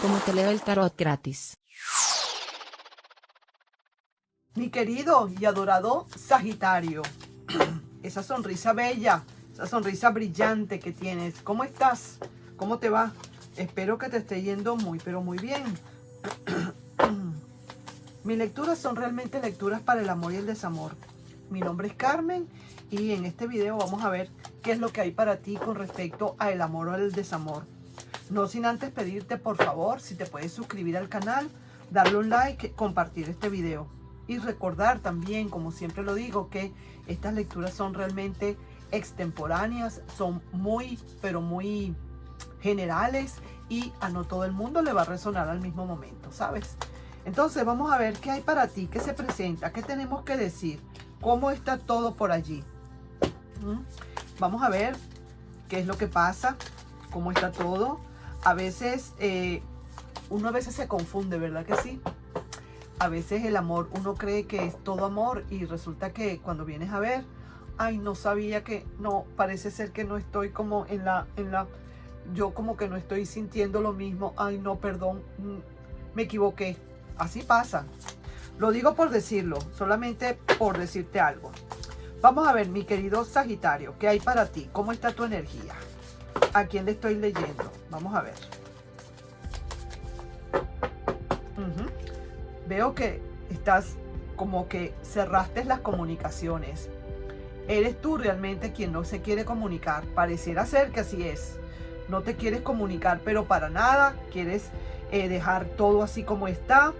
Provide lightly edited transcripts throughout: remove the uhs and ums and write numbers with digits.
como te leo el tarot gratis. Mi querido y adorado Sagitario, esa sonrisa bella, esa sonrisa brillante que tienes, ¿cómo estás? ¿Cómo te va? Espero que te esté yendo muy, pero muy bien. Mis lecturas son realmente lecturas para el amor y el desamor. Mi nombre es Carmen y en este video vamos a ver qué es lo que hay para ti con respecto al amor o al desamor. No sin antes pedirte, por favor, si te puedes suscribir al canal, darle un like, compartir este video. Y recordar también, como siempre lo digo, que estas lecturas son realmente extemporáneas, son muy, pero muy generales y a no todo el mundo le va a resonar al mismo momento, ¿sabes? Entonces vamos a ver qué hay para ti, qué se presenta, qué tenemos que decir, cómo está todo por allí. Vamos a ver qué es lo que pasa, cómo está todo. A veces, uno a veces se confunde, ¿verdad que sí? A veces el amor, uno cree que es todo amor y resulta que cuando vienes a ver, ay, no sabía que, no, parece ser que no estoy como yo como que no estoy sintiendo lo mismo, ay, no, perdón, me equivoqué. Así pasa. Lo digo por decirlo, solamente por decirte algo. Vamos a ver, mi querido Sagitario, ¿qué hay para ti? ¿Cómo está tu energía? ¿A quién le estoy leyendo? Vamos a ver. Veo que estás como que cerraste las comunicaciones. Eres tú realmente quien no se quiere comunicar. Pareciera ser que así es. No te quieres comunicar, pero para nada. Quieres dejar todo así como está.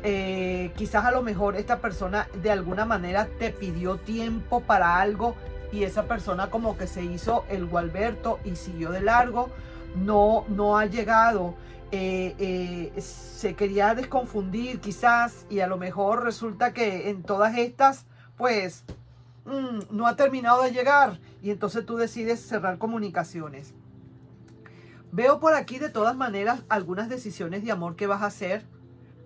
Quizás a lo mejor esta persona de alguna manera te pidió tiempo para algo y esa persona como que se hizo el gualberto y siguió de largo. No ha llegado. Se quería desconfundir quizás y a lo mejor resulta que en todas estas pues no ha terminado de llegar y entonces tú decides cerrar comunicaciones. Veo por aquí de todas maneras algunas decisiones de amor que vas a hacer,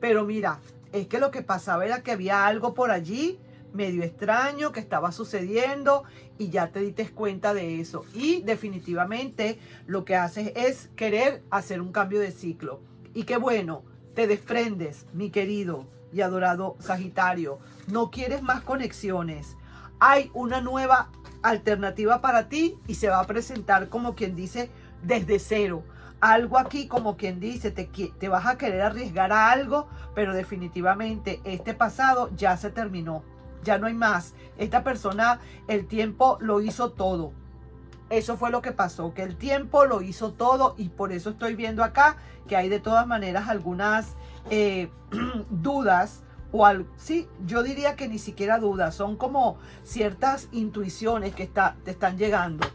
pero mira, es que lo que pasaba era que había algo por allí medio extraño que estaba sucediendo y ya te diste cuenta de eso y definitivamente lo que haces es querer hacer un cambio de ciclo y qué bueno, te desprendes, mi querido y adorado Sagitario, no quieres más conexiones, hay una nueva alternativa para ti y se va a presentar como quien dice desde cero. Algo aquí como quien dice, te vas a querer arriesgar a algo, pero definitivamente este pasado ya se terminó. Ya no hay más. Esta persona, el tiempo lo hizo todo. Eso fue lo que pasó, que el tiempo lo hizo todo y por eso estoy viendo acá que hay de todas maneras algunas dudas. Sí, yo diría que ni siquiera dudas, son como ciertas intuiciones que te están llegando.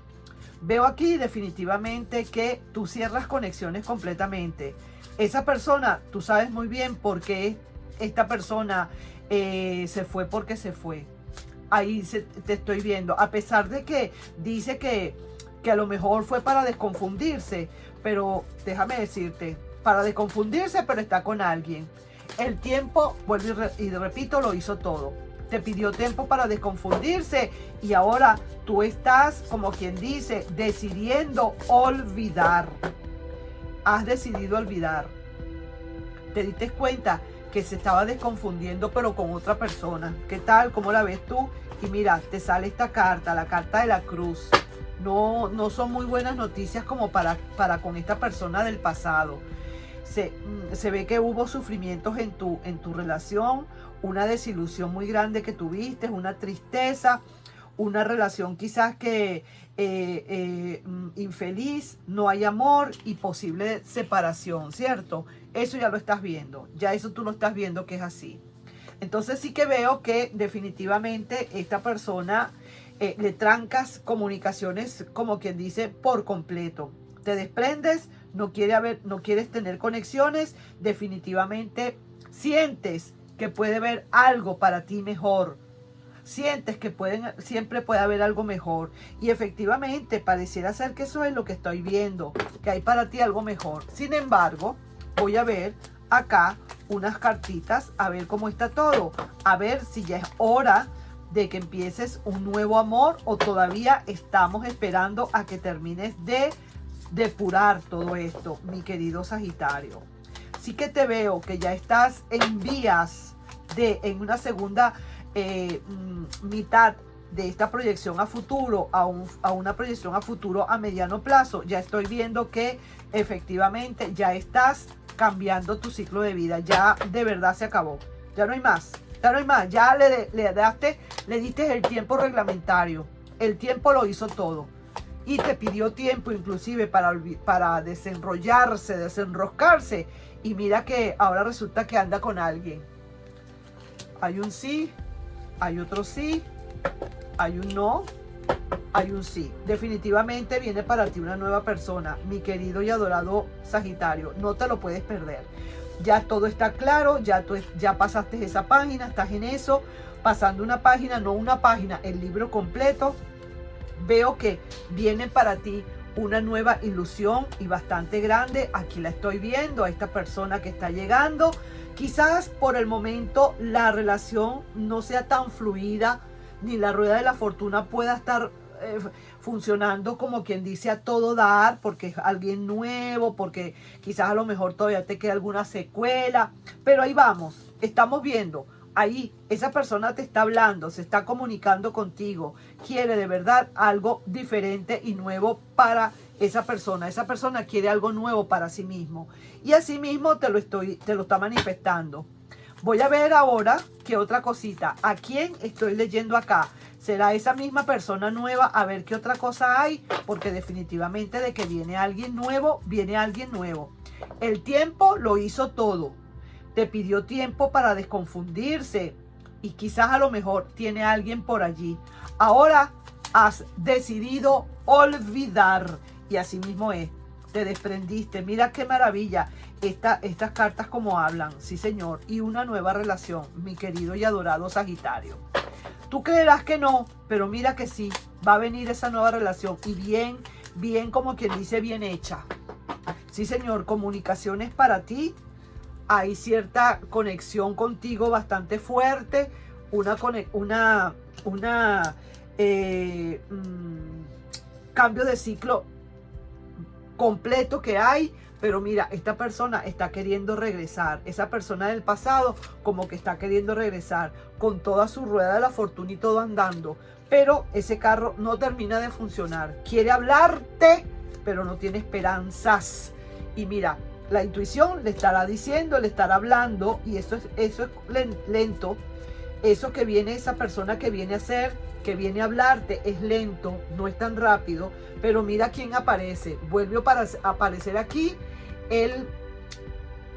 Veo aquí definitivamente que tú cierras conexiones completamente. Esa persona, tú sabes muy bien por qué esta persona se fue porque se fue. Ahí te estoy viendo. A pesar de que dice que a lo mejor fue para desconfundirse. Pero déjame decirte, para desconfundirse, pero está con alguien. El tiempo, vuelvo y repito, lo hizo todo. Te pidió tiempo para desconfundirse y ahora tú estás, como quien dice, decidiendo olvidar. Has decidido olvidar. Te diste cuenta que se estaba desconfundiendo pero con otra persona. ¿Qué tal? ¿Cómo la ves tú? Y mira, te sale esta carta, la carta de la cruz. No son muy buenas noticias como para con esta persona del pasado. Se ve que hubo sufrimientos en tu relación, una desilusión muy grande que tuviste, una tristeza, una relación quizás que infeliz, no hay amor y posible separación, ¿cierto? Eso ya lo estás viendo, ya eso tú lo estás viendo que es así. Entonces sí que veo que definitivamente esta persona le trancas comunicaciones, como quien dice, por completo. Te desprendes, no quieres tener conexiones, definitivamente sientes que puede haber algo para ti mejor. Sientes que siempre puede haber algo mejor. Y efectivamente, pareciera ser que eso es lo que estoy viendo, que hay para ti algo mejor. Sin embargo, voy a ver acá unas cartitas, a ver cómo está todo. A ver si ya es hora de que empieces un nuevo amor o todavía estamos esperando a que termines de depurar todo esto, mi querido Sagitario. sí que te veo que ya estás en vías en una segunda mitad de esta proyección a futuro, a una proyección a futuro a mediano plazo. Ya estoy viendo que efectivamente ya estás cambiando tu ciclo de vida. Ya de verdad se acabó. Ya no hay más. Ya no hay más. Ya le diste el tiempo reglamentario. El tiempo lo hizo todo. Y te pidió tiempo inclusive para desenrollarse, desenroscarse. Y mira que ahora resulta que anda con alguien. Hay un sí, hay otro sí, hay un no, hay un sí. Definitivamente viene para ti una nueva persona, mi querido y adorado Sagitario. No te lo puedes perder. Ya todo está claro, ya pasaste esa página, estás en eso, pasando una página, no una página, el libro completo. Veo que viene para ti una nueva ilusión y bastante grande. Aquí la estoy viendo, a esta persona que está llegando. Quizás por el momento la relación no sea tan fluida, ni la rueda de la fortuna pueda estar funcionando como quien dice a todo dar, porque es alguien nuevo, porque quizás a lo mejor todavía te queda alguna secuela. Pero ahí vamos, estamos viendo. Ahí esa persona te está hablando, se está comunicando contigo, quiere de verdad algo diferente y nuevo para esa persona. Esa persona quiere algo nuevo para sí mismo y así mismo te lo está manifestando. Voy a ver ahora qué otra cosita. ¿A quién estoy leyendo acá? ¿Será esa misma persona nueva? A ver qué otra cosa hay, porque definitivamente de que viene alguien nuevo, viene alguien nuevo. El tiempo lo hizo todo. Te pidió tiempo para desconfundirse y quizás a lo mejor tiene alguien por allí. Ahora has decidido olvidar y así mismo es. Te desprendiste. Mira qué maravilla. Estas cartas como hablan. Sí, señor. Y una nueva relación, mi querido y adorado Sagitario. Tú creerás que no, pero mira que sí. Va a venir esa nueva relación y bien como quien dice, bien hecha. Sí, señor. Comunicaciones para ti. Hay cierta conexión contigo bastante fuerte, cambio de ciclo completo que hay, pero mira, esta persona está queriendo regresar, esa persona del pasado como que está queriendo regresar con toda su rueda de la fortuna y todo andando, pero ese carro no termina de funcionar, quiere hablarte, pero no tiene esperanzas. Y mira, la intuición le estará diciendo, le estará hablando, y eso es lento. Eso que viene, esa persona que viene a hacer, que viene a hablarte, es lento, no es tan rápido. Pero mira quién aparece. Vuelve a aparecer aquí.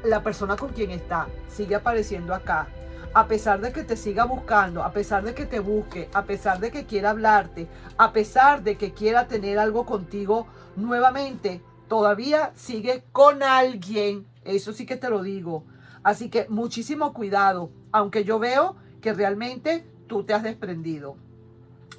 La persona con quien está, sigue apareciendo acá. A pesar de que te siga buscando, a pesar de que te busque, a pesar de que quiera hablarte, a pesar de que quiera tener algo contigo nuevamente, todavía sigue con alguien. Eso sí que te lo digo. Así que muchísimo cuidado. Aunque yo veo que realmente tú te has desprendido.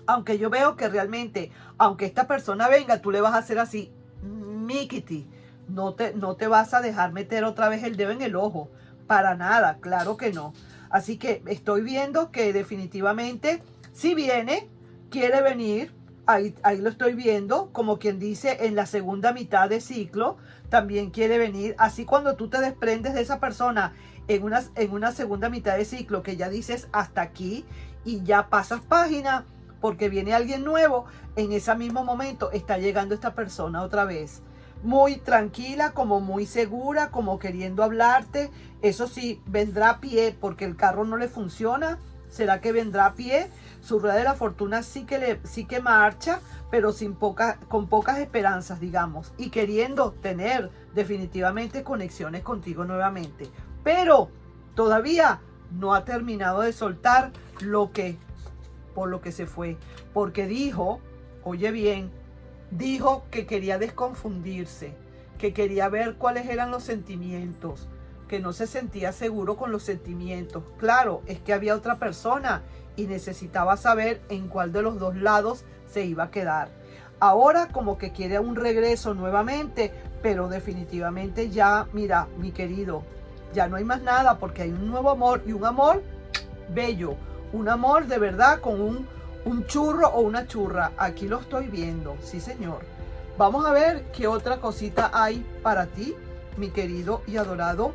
Aunque yo veo que realmente, aunque esta persona venga, tú le vas a hacer así, Mikiti. No te vas a dejar meter otra vez el dedo en el ojo. Para nada, claro que no. Así que estoy viendo que definitivamente, si viene, quiere venir. Ahí lo estoy viendo, como quien dice, en la segunda mitad de ciclo, también quiere venir. Así cuando tú te desprendes de esa persona en una segunda mitad de ciclo, que ya dices hasta aquí y ya pasas página, porque viene alguien nuevo, en ese mismo momento está llegando esta persona otra vez. Muy tranquila, como muy segura, como queriendo hablarte. Eso sí, vendrá a pie, porque el carro no le funciona. ¿Será que vendrá a pie? Su rueda de la fortuna sí que marcha, pero con pocas esperanzas, digamos, y queriendo tener definitivamente conexiones contigo nuevamente. Pero todavía no ha terminado de soltar por lo que se fue. Porque dijo, oye bien, dijo que quería desconfundirse, que quería ver cuáles eran los sentimientos, que no se sentía seguro con los sentimientos. Claro, es que había otra persona y necesitaba saber en cuál de los dos lados se iba a quedar. Ahora como que quiere un regreso nuevamente, pero definitivamente ya, mira, mi querido, ya no hay más nada, porque hay un nuevo amor, y un amor bello, un amor de verdad, con un churro o una churra. Aquí lo estoy viendo, sí señor. Vamos a ver qué otra cosita hay para ti, mi querido y adorado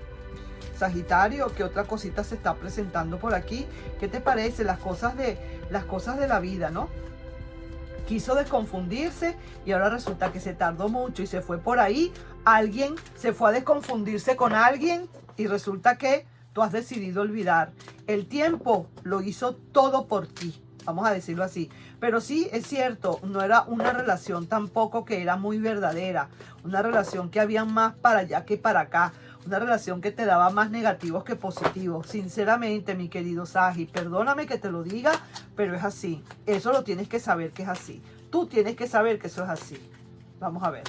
Sagitario, ¿qué otra cosita se está presentando por aquí? ¿Qué te parece? Las cosas de la vida, ¿no? Quiso desconfundirse y ahora resulta que se tardó mucho y se fue por ahí. Alguien se fue a desconfundirse con alguien y resulta que tú has decidido olvidar. El tiempo lo hizo todo por ti, vamos a decirlo así. Pero sí, es cierto, no era una relación tampoco que era muy verdadera. Una relación que había más para allá que para acá. Una relación que te daba más negativos que positivos. Sinceramente, mi querido Sagi, perdóname que te lo diga, pero es así. Eso lo tienes que saber que es así. Tú tienes que saber que eso es así. Vamos a ver.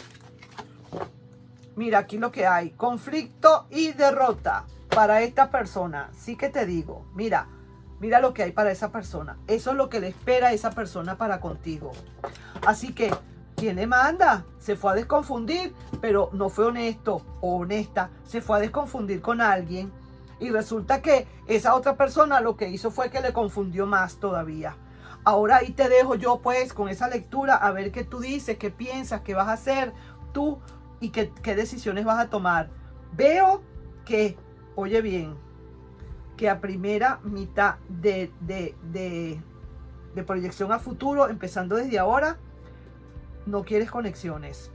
Mira, aquí lo que hay. Conflicto y derrota para esta persona. Sí que te digo, mira lo que hay para esa persona. Eso es lo que le espera a esa persona para contigo. Así que, ¿quién le manda? Se fue a desconfundir, pero no fue honesto o honesta. Se fue a desconfundir con alguien y resulta que esa otra persona lo que hizo fue que le confundió más todavía. Ahora ahí te dejo yo pues con esa lectura a ver qué tú dices, qué piensas, qué vas a hacer tú y qué decisiones vas a tomar. Veo que, oye bien, que a primera mitad de proyección a futuro, empezando desde ahora, no quieres conexiones.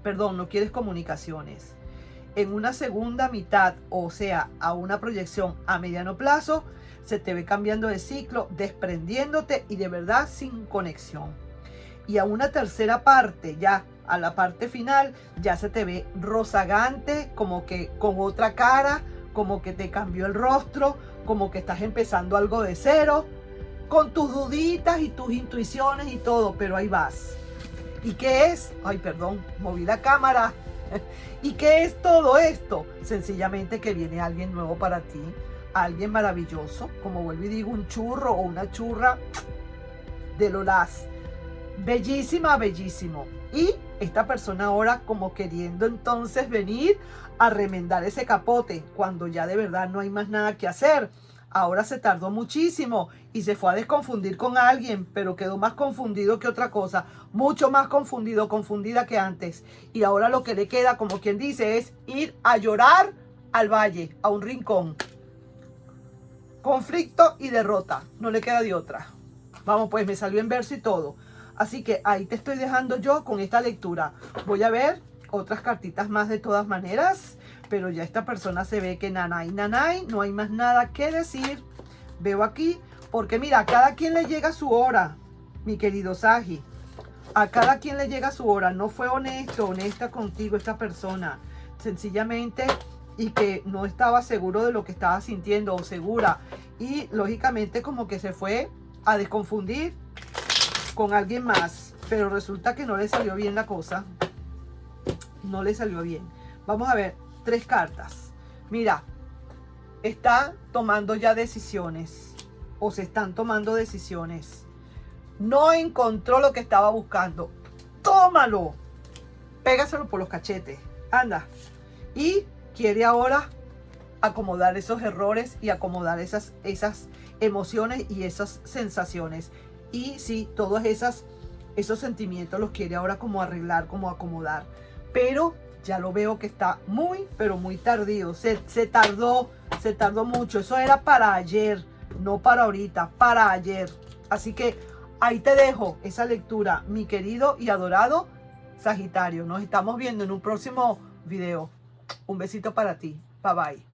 Perdón, no quieres comunicaciones. En una segunda mitad, o sea, a una proyección a mediano plazo, se te ve cambiando de ciclo, desprendiéndote y de verdad sin conexión. Y a una tercera parte, ya a la parte final, ya se te ve rozagante, como que con otra cara, como que te cambió el rostro, como que estás empezando algo de cero, con tus duditas y tus intuiciones y todo, pero ahí vas. ¿Y qué es? Ay, perdón, moví la cámara. ¿Y qué es todo esto? Sencillamente que viene alguien nuevo para ti, alguien maravilloso, como vuelvo y digo, un churro o una churra de Lolás. Bellísima, bellísimo. Y esta persona ahora como queriendo entonces venir a remendar ese capote cuando ya de verdad no hay más nada que hacer. Ahora se tardó muchísimo y se fue a desconfundir con alguien, pero quedó más confundido que otra cosa, mucho más confundido, confundida que antes. Y ahora lo que le queda, como quien dice, es ir a llorar al valle, a un rincón. Conflicto y derrota, no le queda de otra. Vamos pues, me salió en verso y todo. Así que ahí te estoy dejando yo con esta lectura. Voy a ver otras cartitas más de todas maneras, pero ya esta persona se ve que nanay, no hay más nada que decir. Veo aquí, porque mira, a cada quien le llega su hora, mi querido Sagi. A cada quien le llega su hora. No fue honesta contigo esta persona. Sencillamente, y que no estaba seguro de lo que estaba sintiendo o segura. Y lógicamente como que se fue a desconfundir con alguien más, pero resulta que no le salió bien la cosa. No le salió bien. Vamos a ver 3 cartas. Mira, está tomando ya decisiones o se están tomando decisiones. No encontró lo que estaba buscando. Tómalo, pégaselo por los cachetes, anda. Y quiere ahora acomodar esos errores y acomodar esas emociones y esas sensaciones. Y sí, todos esos sentimientos los quiere ahora como arreglar, como acomodar. Pero ya lo veo que está muy, pero muy tardío. Se tardó mucho. Eso era para ayer, no para ahorita, para ayer. Así que ahí te dejo esa lectura, mi querido y adorado Sagitario. Nos estamos viendo en un próximo video. Un besito para ti. Bye bye.